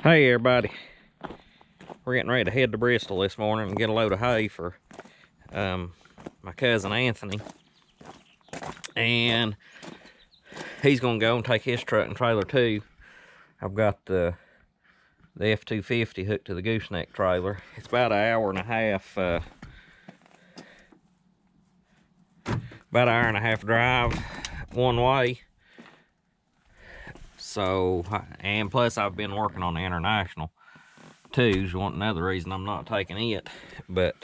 Hey everybody, we're getting ready to head to Bristol this morning and get a load of hay for my cousin Anthony, and he's gonna go and take his truck and trailer too. I've got the F-250 hooked to the gooseneck trailer. It's about an hour and a half drive one way. So, and plus I've been working on the International too, is another reason I'm not taking it. But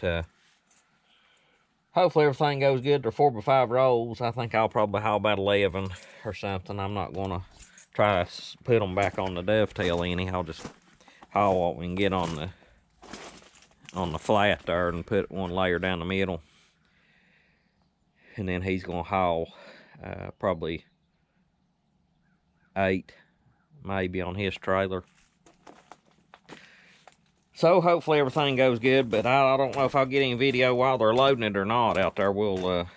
hopefully everything goes good. They're 4x5 rolls. I think I'll probably haul about 11 or something. I'm not gonna try to put them back on the dovetail any. I'll just haul what we can get on the flat there and put one layer down the middle. And then he's gonna haul probably 8 maybe on his trailer. So hopefully everything goes good, but I don't know if I'll get any video while they're loading it or not out there. We'll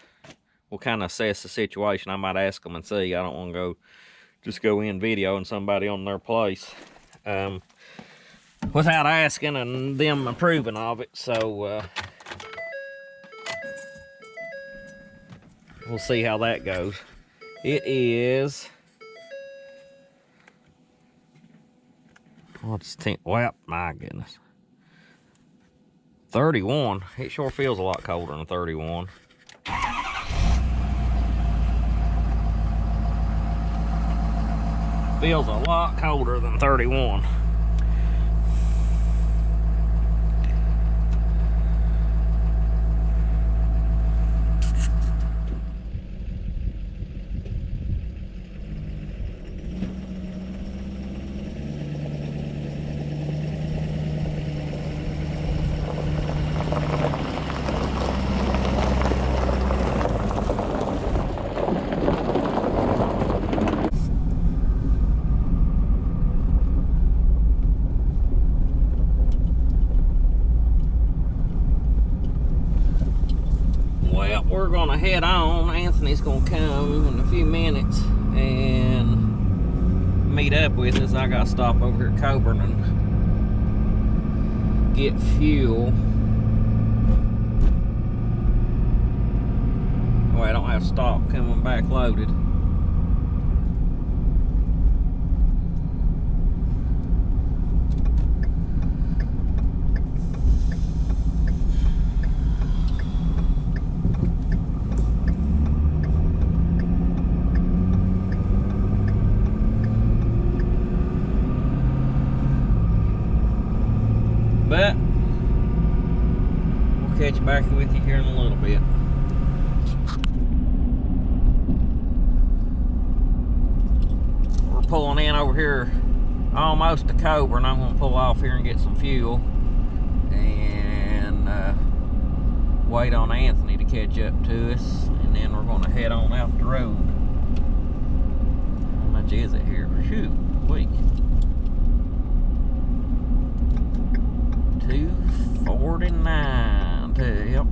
kind of assess the situation. I might ask them and see. I don't want to just go in videoing somebody on their place without asking and them approving of it. So we'll see how that goes. It is, what's 10? Well, my goodness, 31. It sure feels a lot colder than 31. Feels a lot colder than 31. We're gonna head on. Anthony's gonna come in a few minutes and meet up with us. I gotta stop over here at Coburn and get fuel. Oh, I don't have stock coming back loaded. But we'll catch back with you here in a little bit. We're pulling in over here almost to Coburn. I'm going to pull off here and get some fuel and wait on Anthony to catch up to us, and then we're going to head on out the road. How much is it here? Shoot, wait. 249. Yep, 249.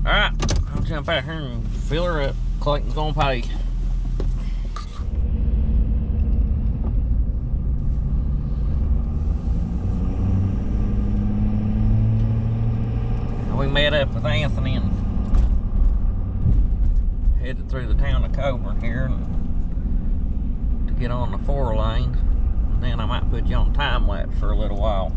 All right, I'll jump out here and fill her up. Clayton's gonna pay. We met up with Anthony and headed through the town of Coburn here to get on the 4-lane. And then I might put you on time lapse for a little while.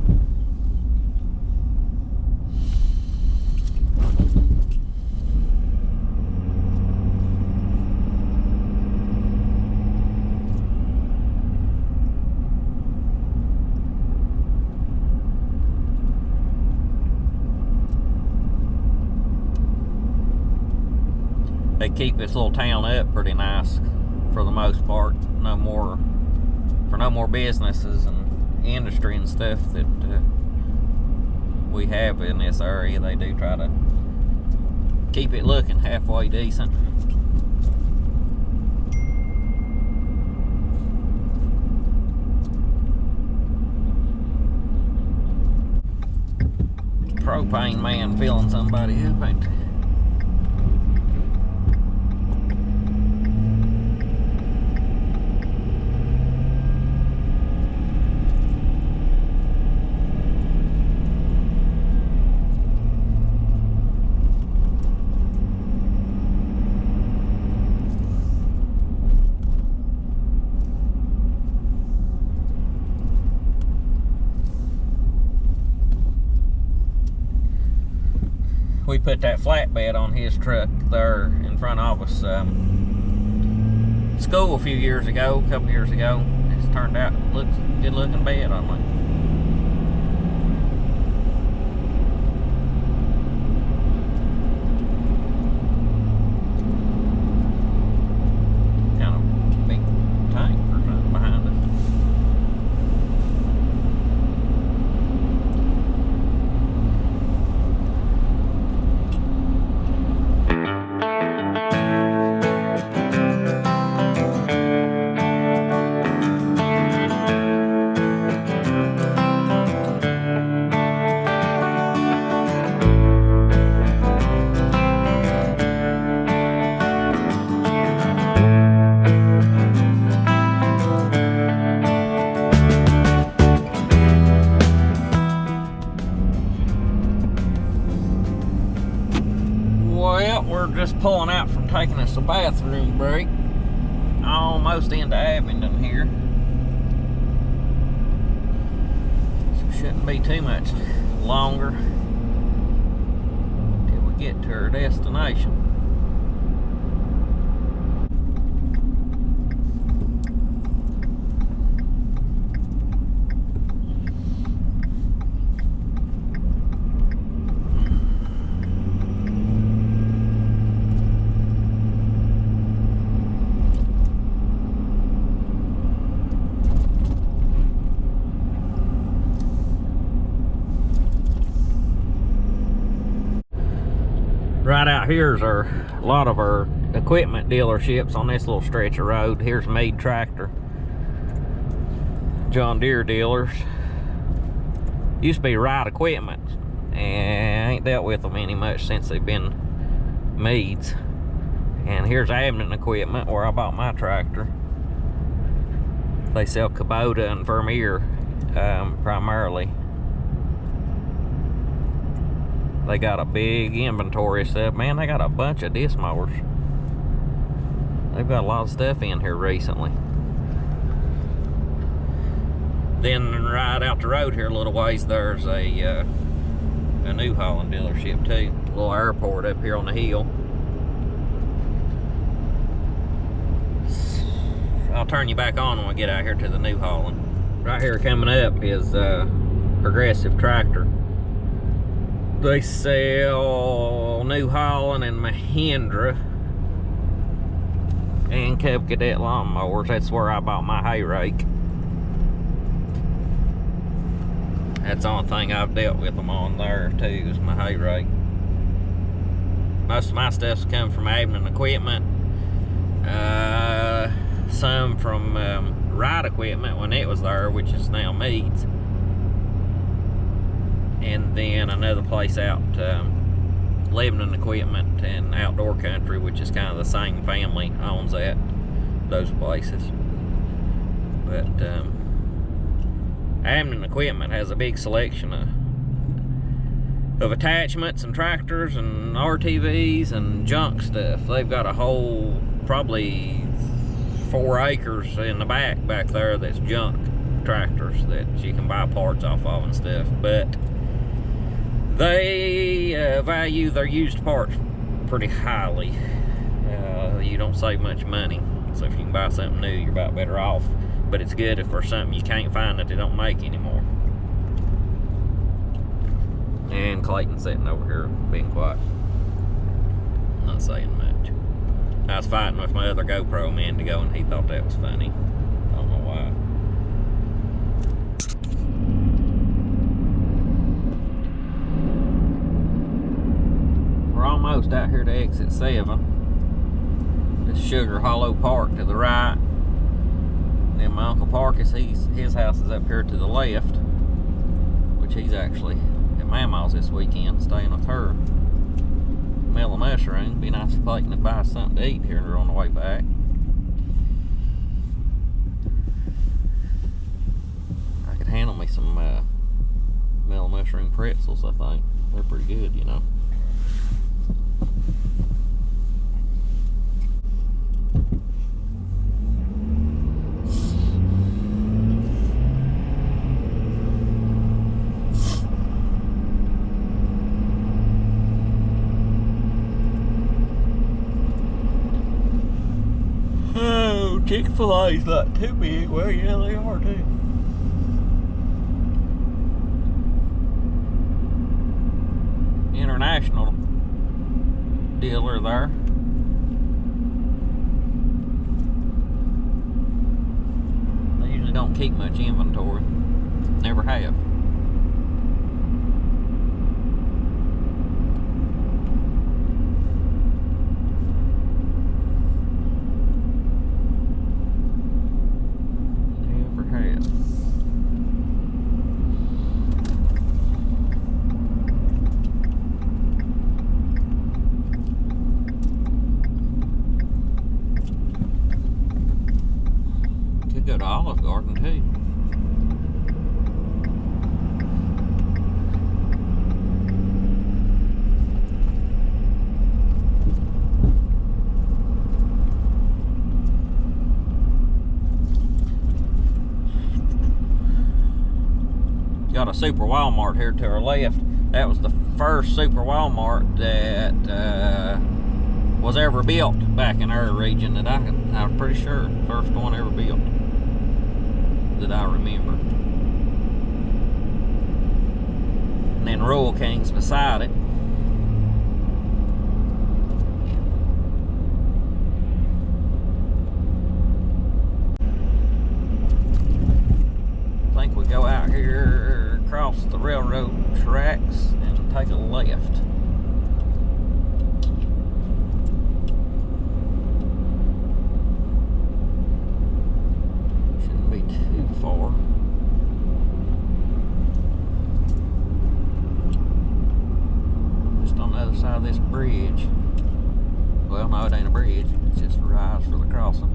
They keep this little town up pretty nice for the most part. No more businesses and industry and stuff that we have in this area. They do try to keep it looking halfway decent. Propane man filling somebody up, ain't they? We put that flatbed on his truck there in front of us school a couple years ago. It's turned out looks good looking bed on me. Kind of big tank or something behind us. Well, we're just pulling out from taking us a bathroom break. Almost into Abingdon here. So shouldn't be too much longer till we get to our destination. Right out here is a lot of our equipment dealerships on this little stretch of road. Here's Meade Tractor, John Deere dealers. Used to be Wright Equipment, and I ain't dealt with them any much since they've been Meade's. And here's Abingdon Equipment, where I bought my tractor. They sell Kubota and Vermeer primarily. They got a big inventory of stuff. Man, they got a bunch of disc mowers. They've got a lot of stuff in here recently. Then right out the road here a little ways, there's a New Holland dealership too. A little airport up here on the hill. I'll turn you back on when we get out here to the New Holland. Right here coming up is Progressive Tractor. They sell New Holland and Mahindra and Cub Cadet lawnmowers. That's where I bought my hay rake. That's the only thing I've dealt with them on there too, is my hay rake. Most of my stuff's come from Abingdon Equipment. Some from Wright Equipment when it was there, which is now Meade's. And then another place out, Lebanon Equipment and Outdoor Country, which is kind of the same family, owns those places. But Abingdon Equipment has a big selection of attachments and tractors and RTVs and junk stuff. They've got a whole, probably 4 acres in the back there that's junk tractors that you can buy parts off of and stuff. But they value their used parts pretty highly. You don't save much money, so if you can buy something new, you're about better off. But it's good if there's something you can't find that they don't make anymore. And Clayton's sitting over here being quiet, not saying much. I was fighting with my other GoPro man to go, and he thought that was funny. I don't know why. almost out here to exit 7. This Sugar Hollow Park to the right. Then my Uncle Parkus, his house is up here to the left, which he's actually at Mama's this weekend, staying with her. Smell a mushroom. Be nice if Clayton would buy us something to eat here on the way back. I could handle me some mellow mushroom pretzels, I think. They're pretty good, you know. Oh, Chick-fil-A's not too big. Well, yeah, they are too. International dealer there. They usually don't keep much inventory. Never have. Never have. Go to Olive Garden too. Got a Super Walmart here to our left. That was the first Super Walmart that was ever built back in our region, that I'm pretty sure first one ever built that I remember. And then Royal King's beside it. I think we go out here across the railroad tracks and take a left. Far. Just on the other side of this bridge. Well, no, it ain't a bridge. It's just a rise for the crossing.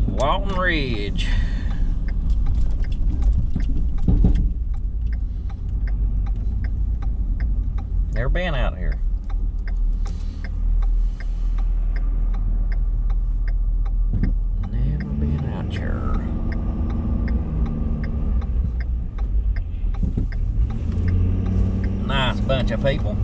Walton Ridge. Never been out here. Nice bunch of people.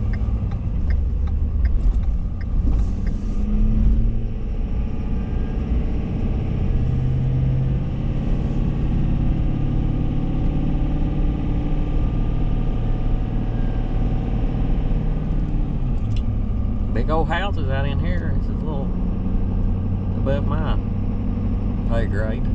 Big old houses out in here. This is a little above my pay grade.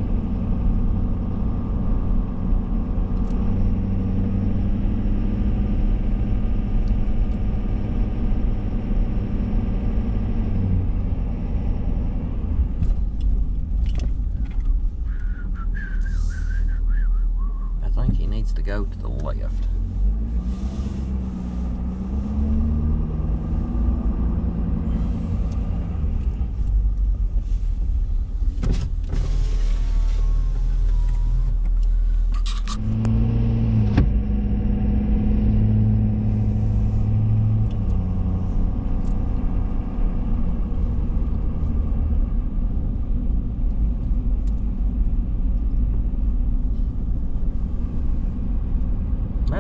To go to the left.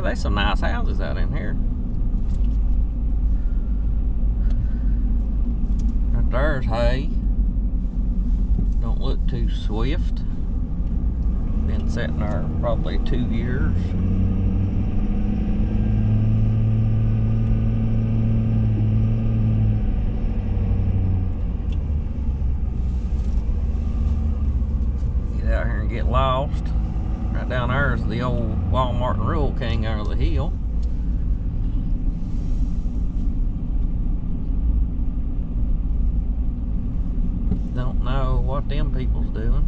There's some nice houses out in here. Right there's hay. Don't look too swift. Been sitting there probably 2 years. Get out here and get lost. Right down there is the old Walmart and Rural King under the hill. Don't know what them people's doing.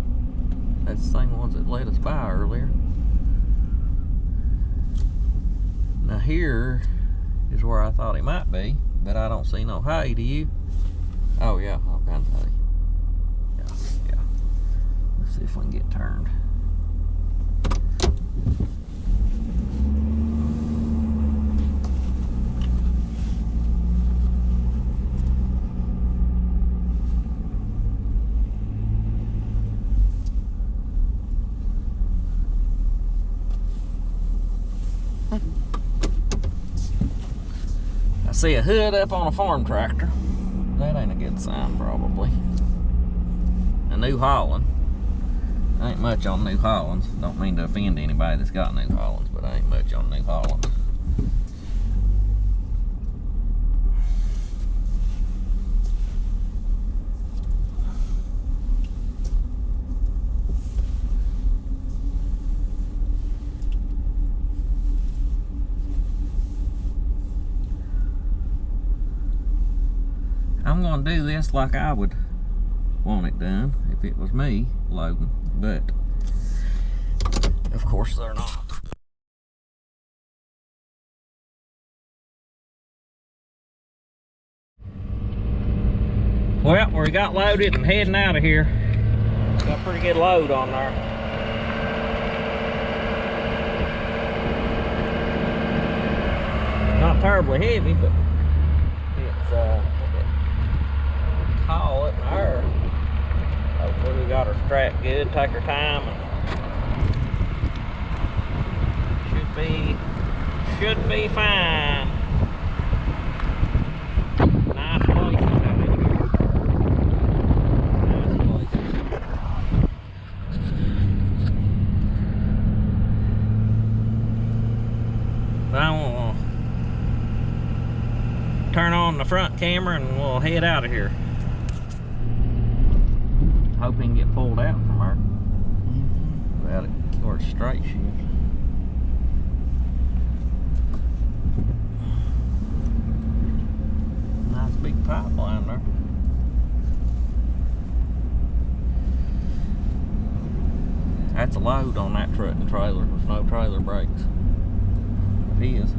That's the same ones that let us by earlier. Now here is where I thought he might be, but I don't see no hay. Do you? Oh yeah, all kinds of hay. Yeah. Let's see if we can get turned. I see a hood up on a farm tractor. That ain't a good sign, probably. A New Holland. Ain't much on New Hollands. Don't mean to offend anybody that's got New Hollands, but ain't much on New Hollands. I'm gonna do this like I would want it done if it was me loading, but of course they're not. Well, we got loaded and heading out of here. Got a pretty good load on there. Not terribly heavy, but it's haul it in there. Hopefully we got her strapped good. Take her time. And should be fine. Nice place out in here. Nice place. But I want to turn on the front camera and we'll head out of here. Hope he can get pulled out from her without it or straight shoot. Nice big pipeline there. That's a load on that truck and trailer. There's no trailer brakes. It is.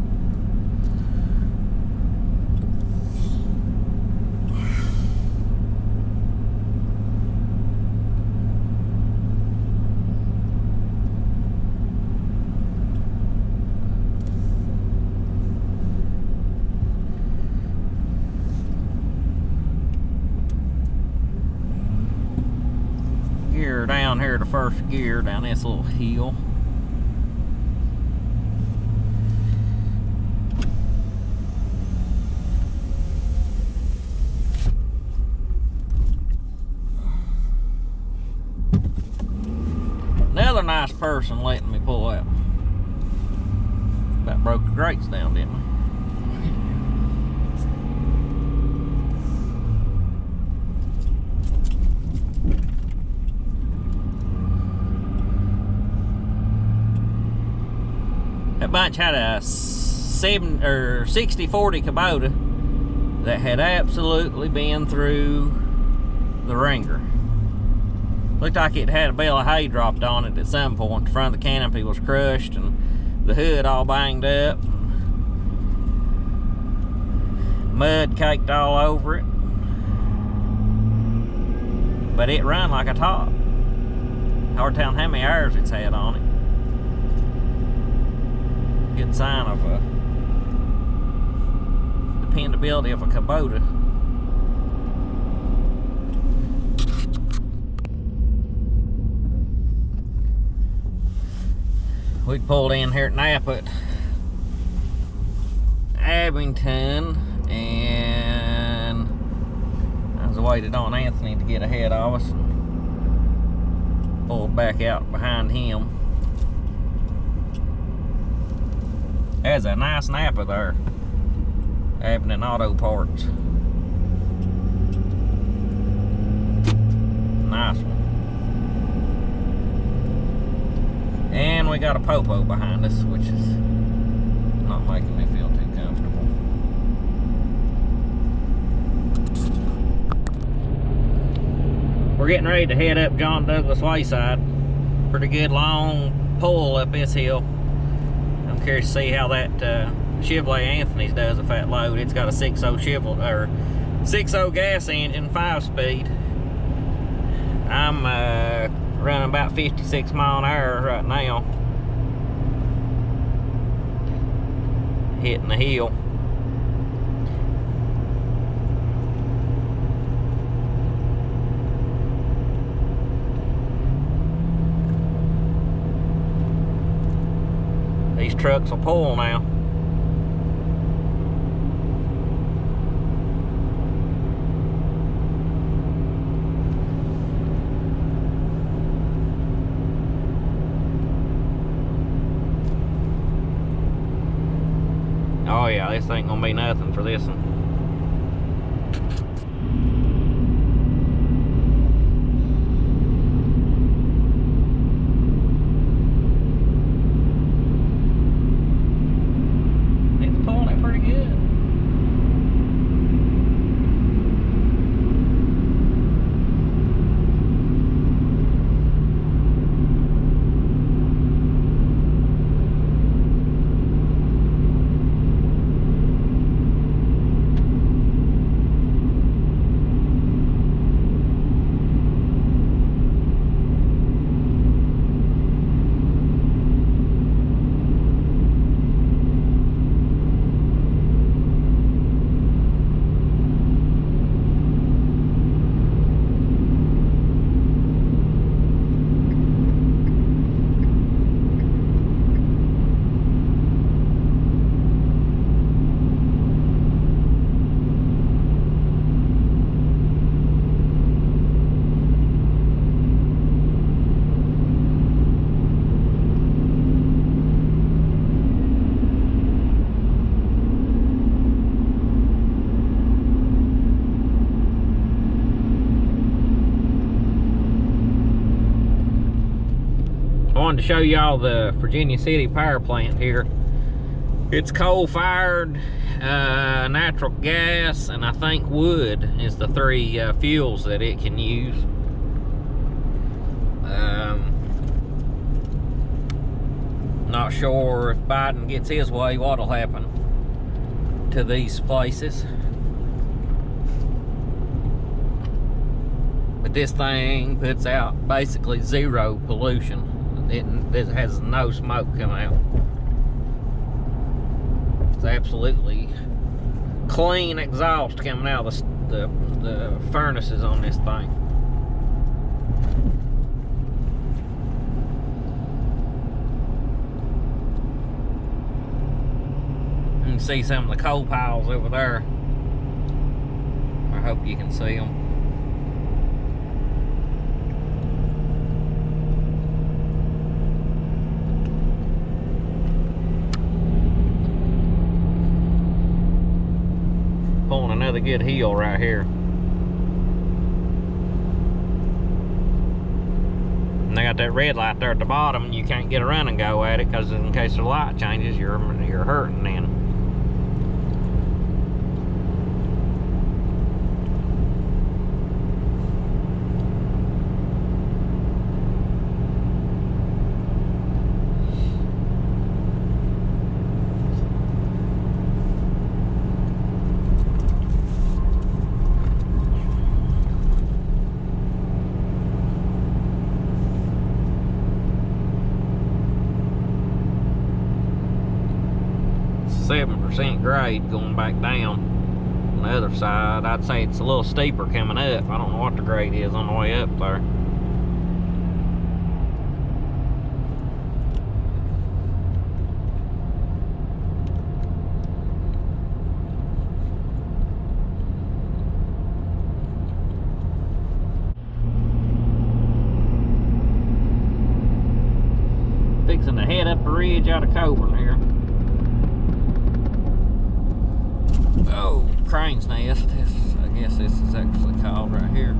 Down here, the first gear down this little hill. Another nice person letting me pull out. About broke the grates down, didn't we? That bunch had a 60-40 Kubota that had absolutely been through the ringer. Looked like it had a bale of hay dropped on it at some point. The front of the canopy was crushed and the hood all banged up. Mud caked all over it. But it run like a top. Hard telling how many hours it's had on it. Good sign of dependability of a Kubota. We pulled in here at Napa at Abington, and I was waited on Anthony to get ahead of us and pulled back out behind him. There's a nice Napa there. Abington Auto Parts. Nice one. And and we got a popo behind us, which is not making me feel too comfortable. We're getting ready to head up John Douglas Wayside. Pretty good long pull up this hill. I'm curious to see how that Chevrolet Anthony's does a fat load. It's got a 6.0 Chevrolet, or 6.0 gas engine, 5-speed. I'm running about 56 mile an hour right now, hitting the hill. These trucks will pull now. Oh yeah, this ain't gonna be nothing for this one. It's pulling it pretty good. I wanted to show y'all the Virginia City power plant here. It's coal-fired, natural gas, and I think wood is the three fuels that it can use. Not sure if Biden gets his way what'll happen to these places. But this thing puts out basically zero pollution. It has no smoke coming out. It's absolutely clean exhaust coming out of the furnaces on this thing. You can see some of the coal piles over there. I hope you can see them. Pulling another good hill right here. And they got that red light there at the bottom. You can't get a run and go at it because in case the light changes, you're hurting then. Grade going back down on the other side. I'd say it's a little steeper coming up. I don't know what the grade is on the way up there. Fixing to head up a ridge out of Coburn here. Oh, crane's nest. I guess this is actually called right here.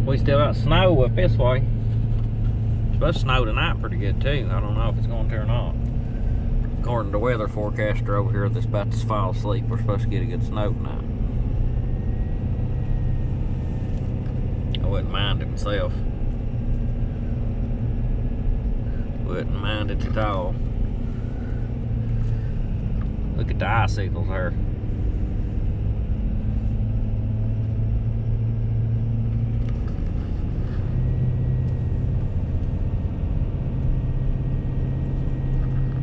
We still got snow up this way. It's supposed to snow tonight pretty good too. I don't know if it's going to or not. According to the weather forecaster over here that's about to fall asleep, we're supposed to get a good snow tonight. I wouldn't mind it myself. Wouldn't mind it at all. Look at the icicles there.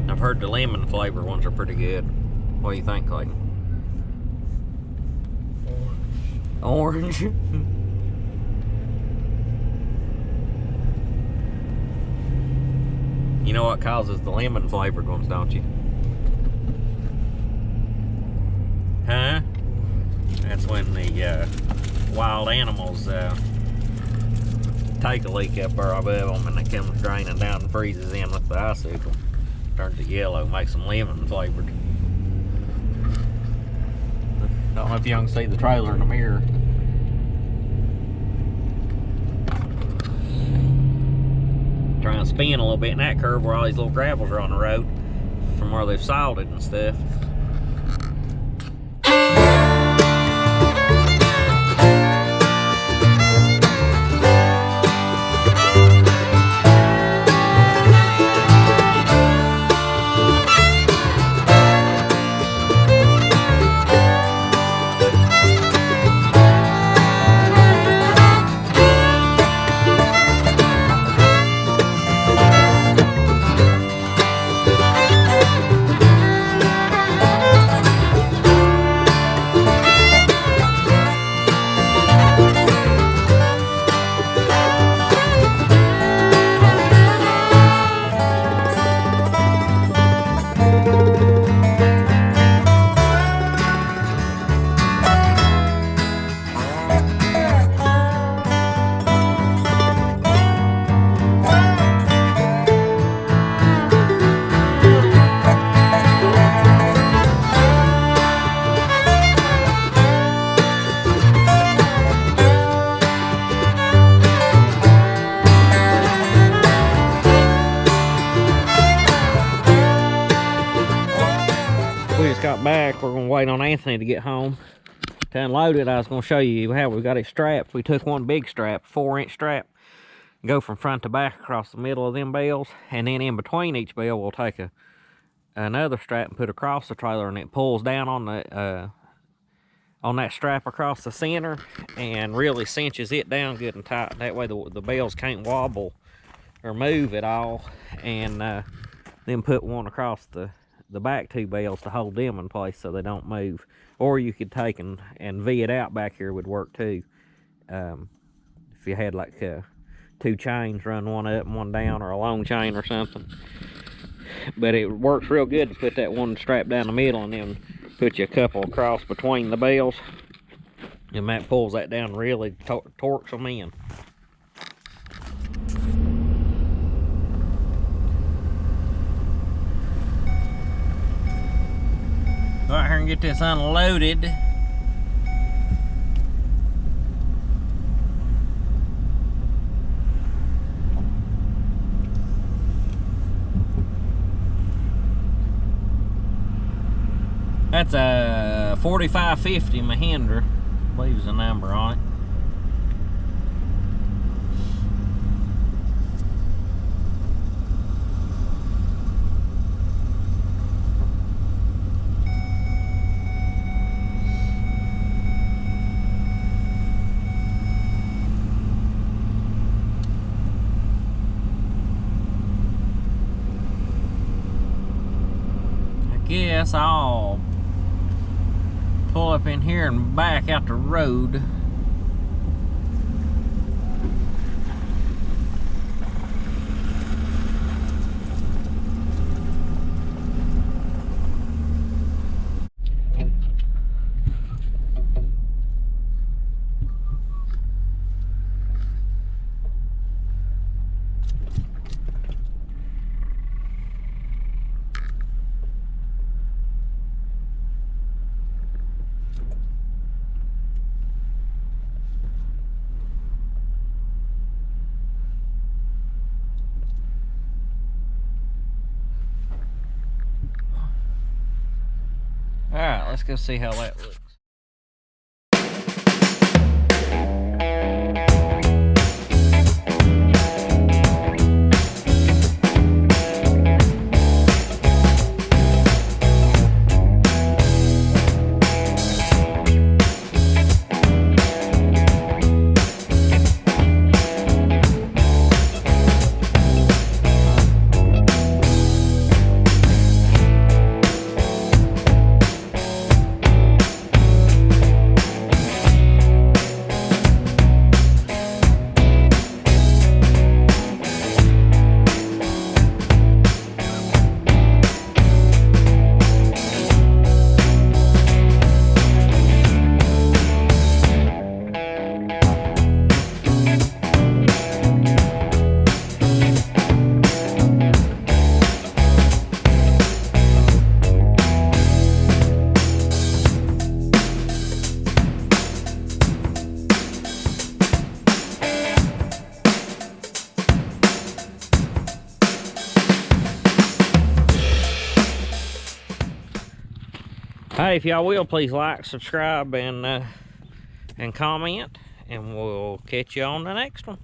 I've heard the lemon flavor ones are pretty good. What do you think, Clayton? Orange. You know what causes the lemon flavored ones, don't you? Huh? That's when the wild animals take a leak up there above them and it comes draining down and freezes in with the icicle. Turns it yellow, makes them lemon flavored. Don't know if you can see the trailer in the mirror. Trying to spin a little bit in that curve where all these little gravels are on the road from where they've salted and stuff. Back, we're gonna wait on Anthony to get home to unload it. I was gonna show you how we got it strapped. We took one big strap, 4-inch strap, go from front to back across the middle of them bales, and then in between each bale we'll take another strap and put across the trailer, and it pulls down on the on that strap across the center and really cinches it down good and tight. That way the bales can't wobble or move at all. And then put one across the back 2 bales to hold them in place so they don't move. Or you could take and V it out back here would work too. If you had like 2 chains, run one up and one down, or a long chain or something. But it works real good to put that one strap down the middle and then put you a couple across between the bales. And that pulls that down, really torques them in. Go out here and get this unloaded. That's a 4550 Mahindra, I believe is the number on it. Guess I'll pull up in here and back out the road. let's go see how that looks. Hey, if y'all will, please like, subscribe, and comment, and we'll catch you on the next one.